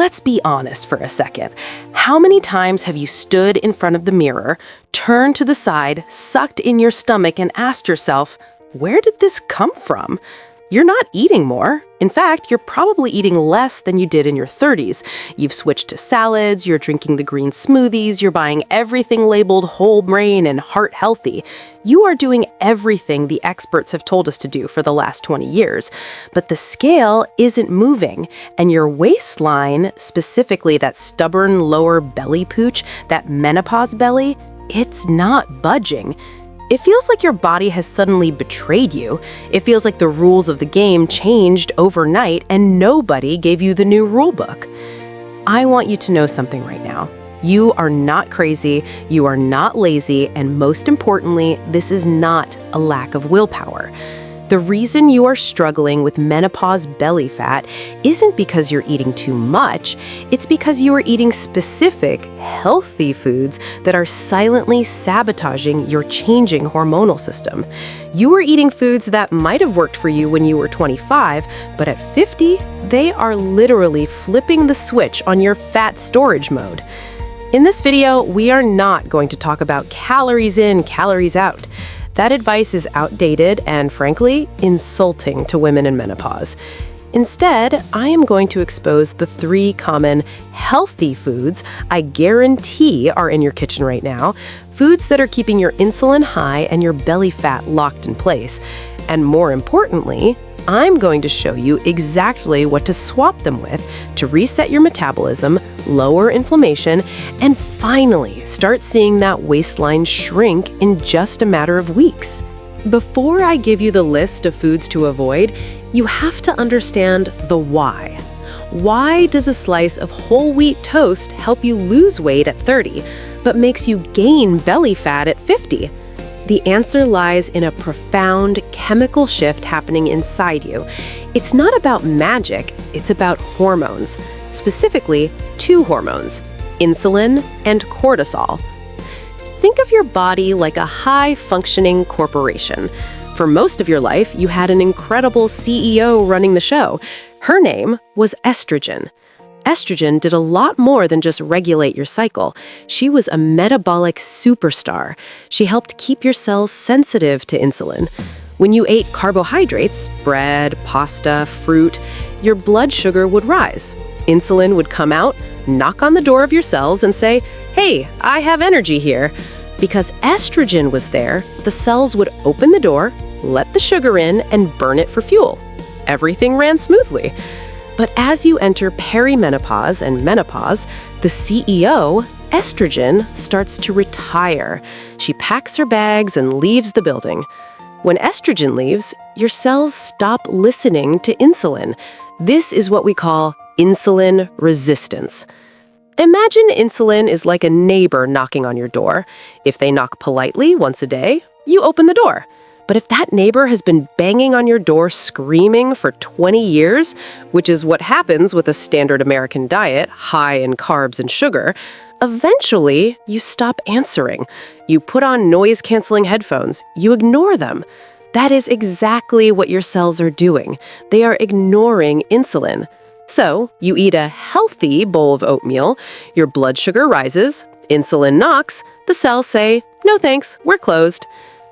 Let's be honest for a second. How many times have you stood in front of the mirror, turned to the side, sucked in your stomach, and asked yourself, where did this come from? You're not eating more. In fact, you're probably eating less than you did in your 30s. You've switched to salads, you're drinking the green smoothies, you're buying everything labeled whole brain and heart healthy. You are doing everything the experts have told us to do for the last 20 years. But the scale isn't moving, and your waistline, specifically that stubborn lower belly pooch, that menopause belly, it's not budging. It feels like your body has suddenly betrayed you. It feels like the rules of the game changed overnight and nobody gave you the new rule book. I want you to know something right now. You are not crazy, you are not lazy, and most importantly, this is not a lack of willpower. The reason you are struggling with menopause belly fat isn't because you're eating too much, it's because you are eating specific, healthy foods that are silently sabotaging your changing hormonal system. You are eating foods that might have worked for you when you were 25, but at 50, they are literally flipping the switch on your fat storage mode. In this video, we are not going to talk about calories in, calories out. That advice is outdated and, frankly, insulting to women in menopause. Instead, I am going to expose the 3 common healthy foods I guarantee are in your kitchen right now, foods that are keeping your insulin high and your belly fat locked in place. And more importantly, I'm going to show you exactly what to swap them with to reset your metabolism, lower inflammation, and finally start seeing that waistline shrink in just a matter of weeks. Before I give you the list of foods to avoid, you have to understand the why. Why does a slice of whole wheat toast help you lose weight at 30, but makes you gain belly fat at 50? The answer lies in a profound chemical shift happening inside you. It's not about magic, it's about hormones. Specifically, 2 hormones, insulin and cortisol. Think of your body like a high-functioning corporation. For most of your life, you had an incredible CEO running the show. Her name was estrogen. Estrogen did a lot more than just regulate your cycle. She was a metabolic superstar. She helped keep your cells sensitive to insulin. When you ate carbohydrates, bread, pasta, fruit, your blood sugar would rise. Insulin would come out, knock on the door of your cells and say, "Hey, I have energy here." Because estrogen was there, the cells would open the door, let the sugar in, and burn it for fuel. Everything ran smoothly. But as you enter perimenopause and menopause, the CEO, estrogen, starts to retire. She packs her bags and leaves the building. When estrogen leaves, your cells stop listening to insulin. This is what we call insulin resistance. Imagine insulin is like a neighbor knocking on your door. If they knock politely once a day, you open the door. But if that neighbor has been banging on your door screaming for 20 years, which is what happens with a standard American diet, high in carbs and sugar, eventually you stop answering. You put on noise-canceling headphones. You ignore them. That is exactly what your cells are doing. They are ignoring insulin. So you eat a healthy bowl of oatmeal, your blood sugar rises, insulin knocks, the cells say, "No thanks, we're closed."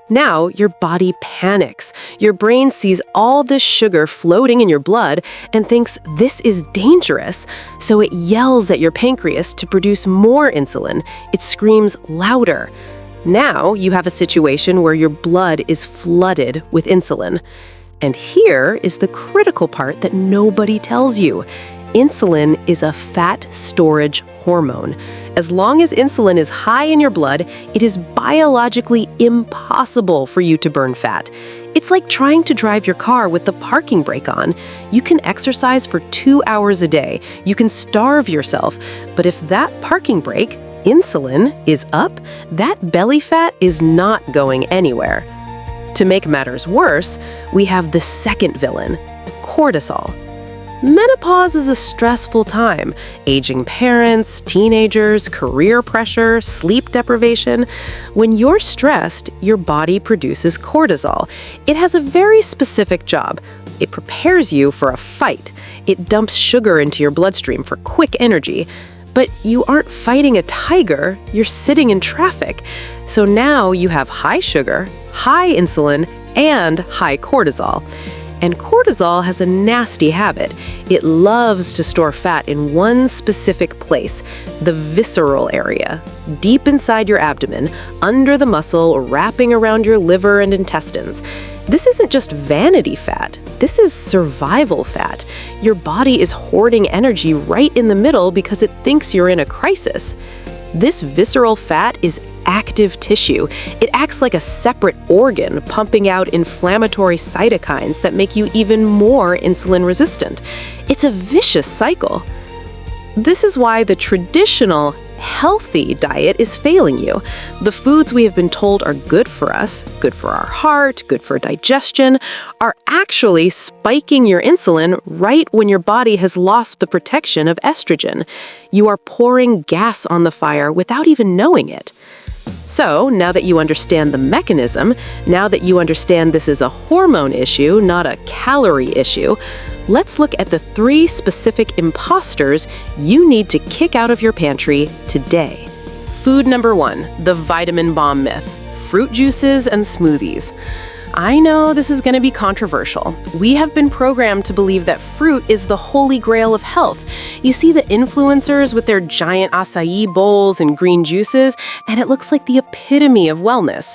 Now your body panics. Your brain sees all this sugar floating in your blood and thinks this is dangerous. So it yells at your pancreas to produce more insulin. It screams louder. Now you have a situation where your blood is flooded with insulin. And here is the critical part that nobody tells you. Insulin is a fat storage hormone. As long as insulin is high in your blood, it is biologically impossible for you to burn fat. It's like trying to drive your car with the parking brake on. You can exercise for 2 hours a day. You can starve yourself. But if that parking brake, insulin, is up, that belly fat is not going anywhere. To make matters worse, we have the second villain, cortisol. Menopause is a stressful time. Aging parents, teenagers, career pressure, sleep deprivation. When you're stressed, your body produces cortisol. It has a very specific job. It prepares you for a fight. It dumps sugar into your bloodstream for quick energy. But you aren't fighting a tiger, you're sitting in traffic. So now you have high sugar, high insulin, and high cortisol. And cortisol has a nasty habit. It loves to store fat in one specific place, the visceral area, deep inside your abdomen, under the muscle, wrapping around your liver and intestines. This isn't just vanity fat. This is survival fat. Your body is hoarding energy right in the middle because it thinks you're in a crisis. This visceral fat is active tissue. It acts like a separate organ, pumping out inflammatory cytokines that make you even more insulin resistant. It's a vicious cycle. This is why the traditional healthy diet is failing you. The foods we have been told are good for us, good for our heart, good for digestion, are actually spiking your insulin right when your body has lost the protection of estrogen. You are pouring gas on the fire without even knowing it. So, now that you understand the mechanism, now that you understand this is a hormone issue, not a calorie issue, let's look at the 3 specific imposters you need to kick out of your pantry today. Food number 1, the vitamin bomb myth: fruit juices and smoothies. I know this is going to be controversial. We have been programmed to believe that fruit is the holy grail of health. You see the influencers with their giant acai bowls and green juices, and it looks like the epitome of wellness.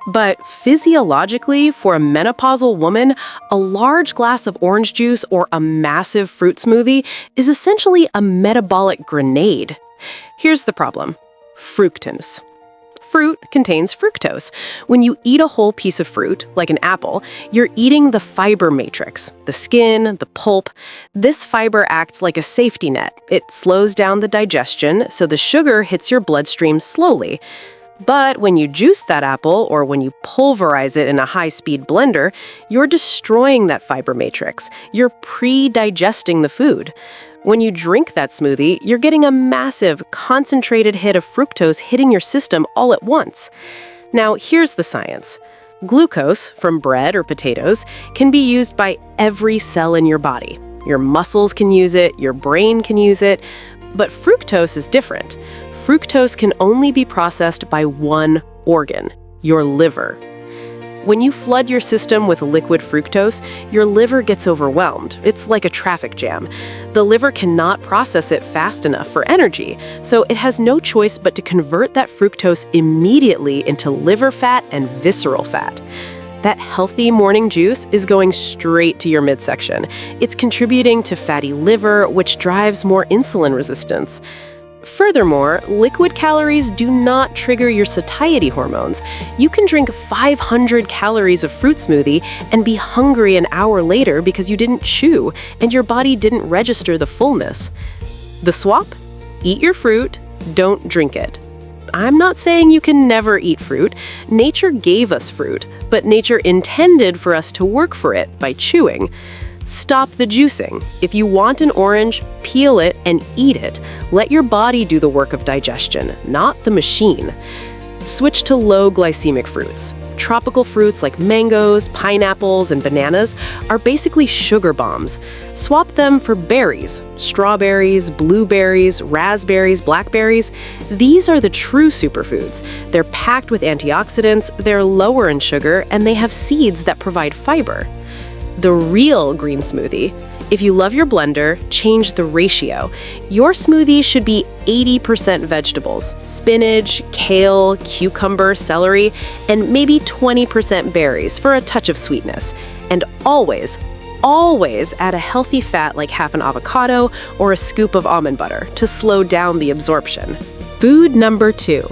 But physiologically, for a menopausal woman, a large glass of orange juice or a massive fruit smoothie is essentially a metabolic grenade. Here's the problem: fructose. Fruit contains fructose. When you eat a whole piece of fruit, like an apple, you're eating the fiber matrix, the skin, the pulp. This fiber acts like a safety net. It slows down the digestion, so the sugar hits your bloodstream slowly. But when you juice that apple, or when you pulverize it in a high-speed blender, you're destroying that fiber matrix. You're pre-digesting the food. When you drink that smoothie, you're getting a massive, concentrated hit of fructose hitting your system all at once. Now, here's the science. Glucose, from bread or potatoes, can be used by every cell in your body. Your muscles can use it, your brain can use it, but fructose is different. Fructose can only be processed by one organ, your liver. When you flood your system with liquid fructose, your liver gets overwhelmed. It's like a traffic jam. The liver cannot process it fast enough for energy, so it has no choice but to convert that fructose immediately into liver fat and visceral fat. That healthy morning juice is going straight to your midsection. It's contributing to fatty liver, which drives more insulin resistance. Furthermore, liquid calories do not trigger your satiety hormones. You can drink 500 calories of fruit smoothie and be hungry an hour later because you didn't chew and your body didn't register the fullness. The swap? Eat your fruit, don't drink it. I'm not saying you can never eat fruit. Nature gave us fruit, but nature intended for us to work for it by chewing. Stop the juicing. If you want an orange, peel it and eat it. Let your body do the work of digestion, not the machine. Switch to low glycemic fruits. Tropical fruits like mangoes, pineapples, and bananas are basically sugar bombs. Swap them for berries, strawberries, blueberries, raspberries, blackberries. These are the true superfoods. They're packed with antioxidants, they're lower in sugar, and they have seeds that provide fiber. The real green smoothie. If you love your blender, change the ratio. Your smoothie should be 80% vegetables, spinach, kale, cucumber, celery, and maybe 20% berries for a touch of sweetness. And always add a healthy fat like half an avocado or a scoop of almond butter to slow down the absorption. Food number 2,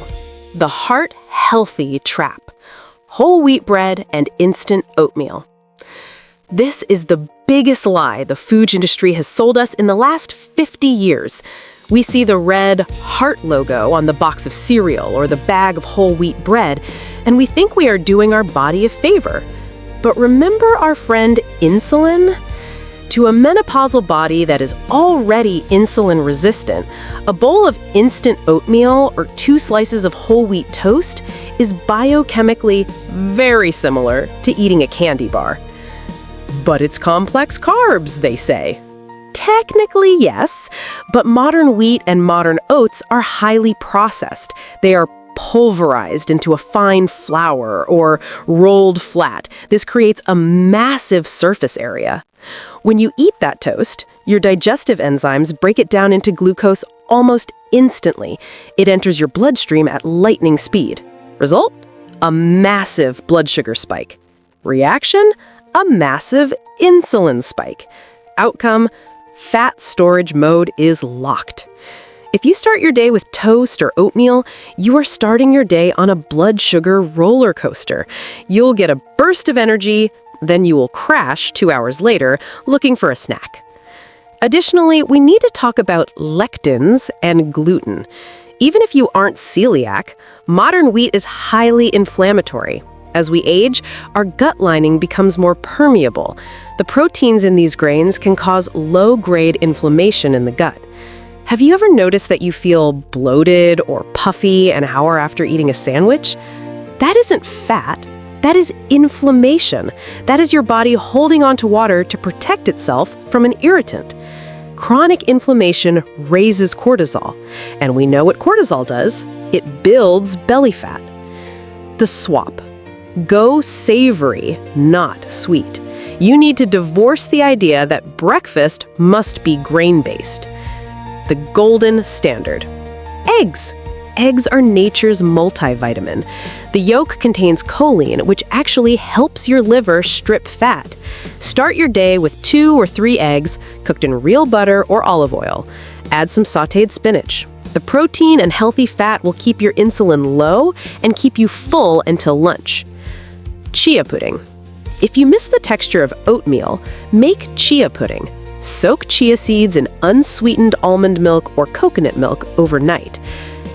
the heart-healthy trap: whole wheat bread and instant oatmeal. This is the biggest lie the food industry has sold us in the last 50 years. We see the red heart logo on the box of cereal or the bag of whole wheat bread, and we think we are doing our body a favor. But remember our friend insulin? To a menopausal body that is already insulin resistant, a bowl of instant oatmeal or 2 slices of whole wheat toast is biochemically very similar to eating a candy bar. But it's complex carbs, they say. Technically, yes, but modern wheat and modern oats are highly processed. They are pulverized into a fine flour or rolled flat. This creates a massive surface area. When you eat that toast, your digestive enzymes break it down into glucose almost instantly. It enters your bloodstream at lightning speed. Result? A massive blood sugar spike. Reaction? A massive insulin spike. Outcome? Fat storage mode is locked. If you start your day with toast or oatmeal, you are starting your day on a blood sugar roller coaster. You'll get a burst of energy, then you will crash 2 hours later looking for a snack. Additionally, we need to talk about lectins and gluten. Even if you aren't celiac, modern wheat is highly inflammatory. As we age, our gut lining becomes more permeable. The proteins in these grains can cause low-grade inflammation in the gut. Have you ever noticed that you feel bloated or puffy an hour after eating a sandwich? That isn't fat. That is inflammation. That is your body holding on to water to protect itself from an irritant. Chronic inflammation raises cortisol, and we know what cortisol does. It builds belly fat. The swap. Go savory, not sweet. You need to divorce the idea that breakfast must be grain-based. The golden standard. Eggs. Eggs are nature's multivitamin. The yolk contains choline, which actually helps your liver strip fat. Start your day with 2 or 3 eggs cooked in real butter or olive oil. Add some sautéed spinach. The protein and healthy fat will keep your insulin low and keep you full until lunch. Chia pudding. If you miss the texture of oatmeal, make chia pudding. Soak chia seeds in unsweetened almond milk or coconut milk overnight.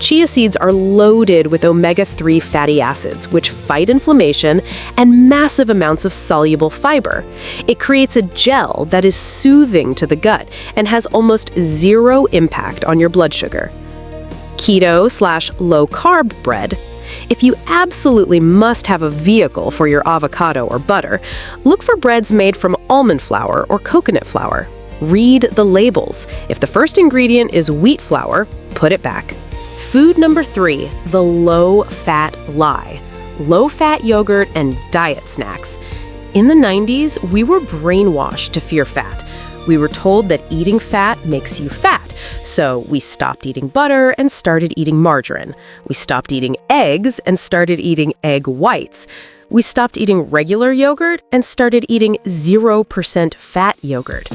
Chia seeds are loaded with omega-3 fatty acids, which fight inflammation, and massive amounts of soluble fiber. It creates a gel that is soothing to the gut and has almost zero impact on your blood sugar. Keto/low-carb bread. If you absolutely must have a vehicle for your avocado or butter, look for breads made from almond flour or coconut flour. Read the labels. If the first ingredient is wheat flour, put it back. Food number 3, the low-fat lie. Low-fat yogurt and diet snacks. In the 90s, we were brainwashed to fear fat. We were told that eating fat makes you fat, so we stopped eating butter and started eating margarine. We stopped eating eggs and started eating egg whites. We stopped eating regular yogurt and started eating 0% fat yogurt.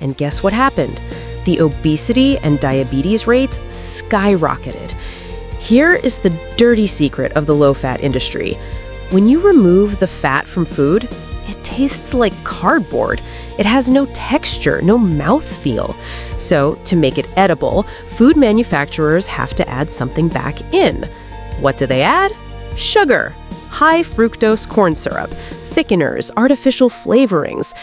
And guess what happened? The obesity and diabetes rates skyrocketed. Here is the dirty secret of the low-fat industry. When you remove the fat from food, it tastes like cardboard. It has no texture, no mouthfeel. So, to make it edible, food manufacturers have to add something back in. What do they add? Sugar, high fructose corn syrup, thickeners, artificial flavorings.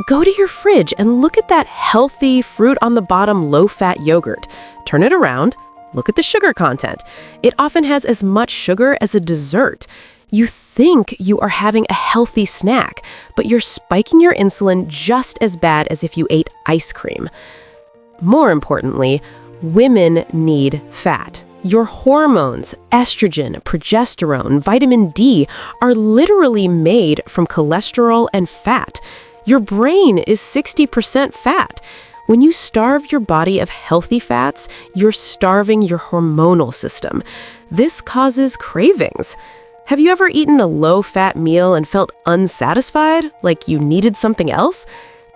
Go to your fridge and look at that healthy fruit on the bottom low-fat yogurt. Turn it around. Look at the sugar content. It often has as much sugar as a dessert. You think you are having a healthy snack, but you're spiking your insulin just as bad as if you ate ice cream. More importantly, women need fat. Your hormones, estrogen, progesterone, vitamin D, are literally made from cholesterol and fat. Your brain is 60% fat. When you starve your body of healthy fats, you're starving your hormonal system. This causes cravings. Have you ever eaten a low-fat meal and felt unsatisfied, like you needed something else?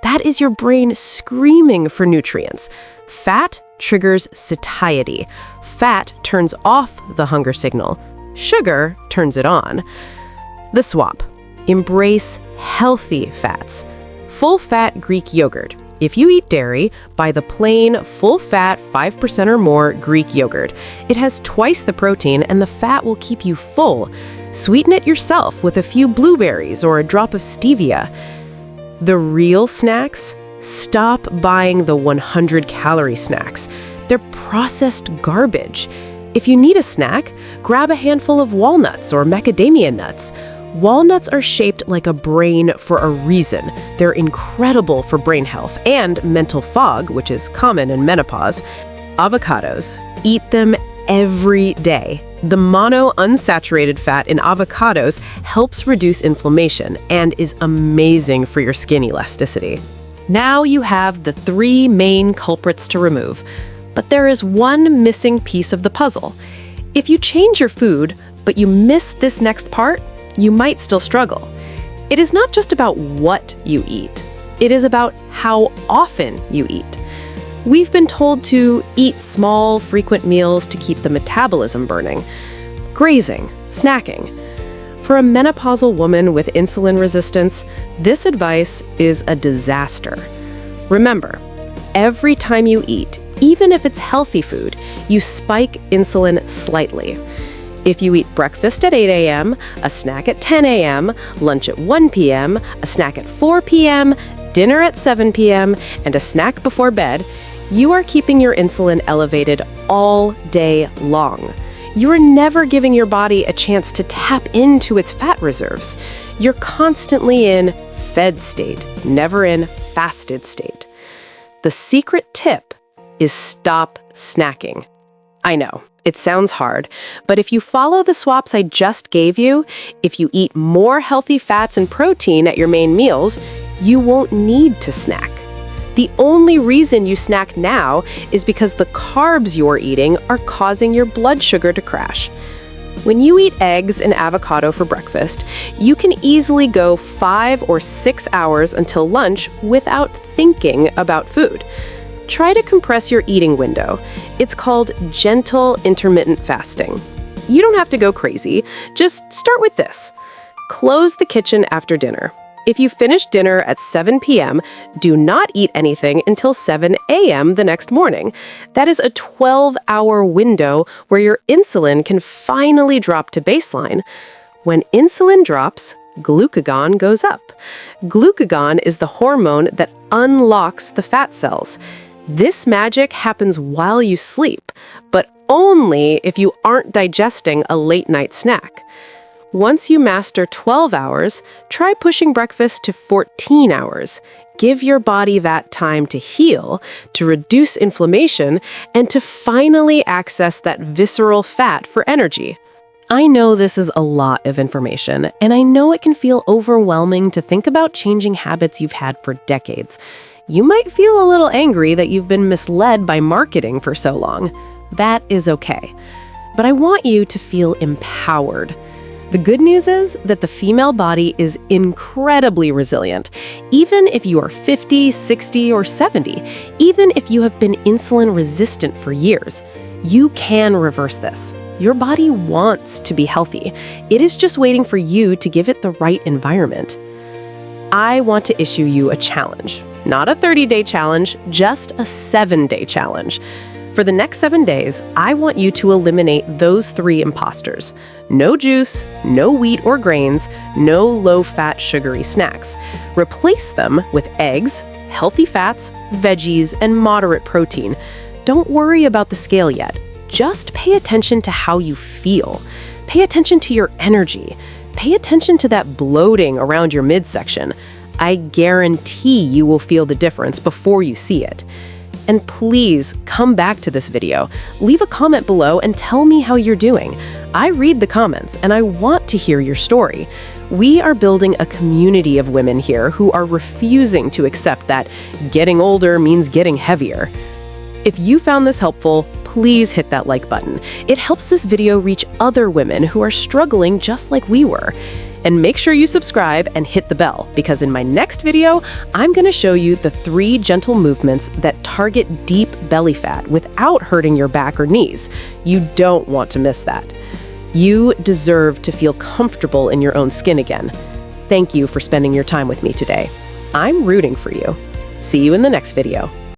That is your brain screaming for nutrients. Fat triggers satiety. Fat turns off the hunger signal. Sugar turns it on. The swap. Embrace healthy fats. Full-fat Greek yogurt. If you eat dairy, buy the plain, full-fat, 5% or more Greek yogurt. It has twice the protein and the fat will keep you full. Sweeten it yourself with a few blueberries or a drop of stevia. The real snacks? Stop buying the 100-calorie snacks. They're processed garbage. If you need a snack, grab a handful of walnuts or macadamia nuts. Walnuts are shaped like a brain for a reason. They're incredible for brain health and mental fog, which is common in menopause. Avocados. Eat them every day. The monounsaturated fat in avocados helps reduce inflammation and is amazing for your skin elasticity. Now you have the 3 main culprits to remove, but there is one missing piece of the puzzle. If you change your food, but you miss this next part, you might still struggle. It is not just about what you eat. It is about how often you eat. We've been told to eat small, frequent meals to keep the metabolism burning. Grazing, snacking. For a menopausal woman with insulin resistance, this advice is a disaster. Remember, every time you eat, even if it's healthy food, you spike insulin slightly. If you eat breakfast at 8 a.m., a snack at 10 a.m., lunch at 1 p.m., a snack at 4 p.m., dinner at 7 p.m., and a snack before bed, you are keeping your insulin elevated all day long. You are never giving your body a chance to tap into its fat reserves. You're constantly in fed state, never in fasted state. The secret tip is stop snacking. I know, it sounds hard, but if you follow the swaps I just gave you, if you eat more healthy fats and protein at your main meals, you won't need to snack. The only reason you snack now is because the carbs you're eating are causing your blood sugar to crash. When you eat eggs and avocado for breakfast, you can easily go 5 or 6 hours until lunch without thinking about food. Try to compress your eating window. It's called gentle intermittent fasting. You don't have to go crazy. Just start with this. Close the kitchen after dinner. If you finish dinner at 7 p.m., do not eat anything until 7 a.m. the next morning. That is a 12-hour window where your insulin can finally drop to baseline. When insulin drops, glucagon goes up. Glucagon is the hormone that unlocks the fat cells. This magic happens while you sleep, but only if you aren't digesting a late-night snack. Once you master 12 hours, try pushing breakfast to 14 hours. Give your body that time to heal, to reduce inflammation, and to finally access that visceral fat for energy. I know this is a lot of information, and I know it can feel overwhelming to think about changing habits you've had for decades. You might feel a little angry that you've been misled by marketing for so long. That is okay. But I want you to feel empowered. The good news is that the female body is incredibly resilient. Even if you are 50, 60, or 70, even if you have been insulin resistant for years, you can reverse this. Your body wants to be healthy. It is just waiting for you to give it the right environment. I want to issue you a challenge. Not a 30-day challenge, just a 7-day challenge. For the next 7 days, I want you to eliminate those 3 imposters. No juice, no wheat or grains, no low-fat sugary snacks. Replace them with eggs, healthy fats, veggies, and moderate protein. Don't worry about the scale yet. Just pay attention to how you feel. Pay attention to your energy. Pay attention to that bloating around your midsection. I guarantee you will feel the difference before you see it. And please come back to this video. Leave a comment below and tell me how you're doing. I read the comments and I want to hear your story. We are building a community of women here who are refusing to accept that getting older means getting heavier. If you found this helpful, please hit that like button. It helps this video reach other women who are struggling just like we were. And make sure you subscribe and hit the bell, because in my next video, I'm going to show you the 3 gentle movements that target deep belly fat without hurting your back or knees. You don't want to miss that. You deserve to feel comfortable in your own skin again. Thank you for spending your time with me today. I'm rooting for you. See you in the next video.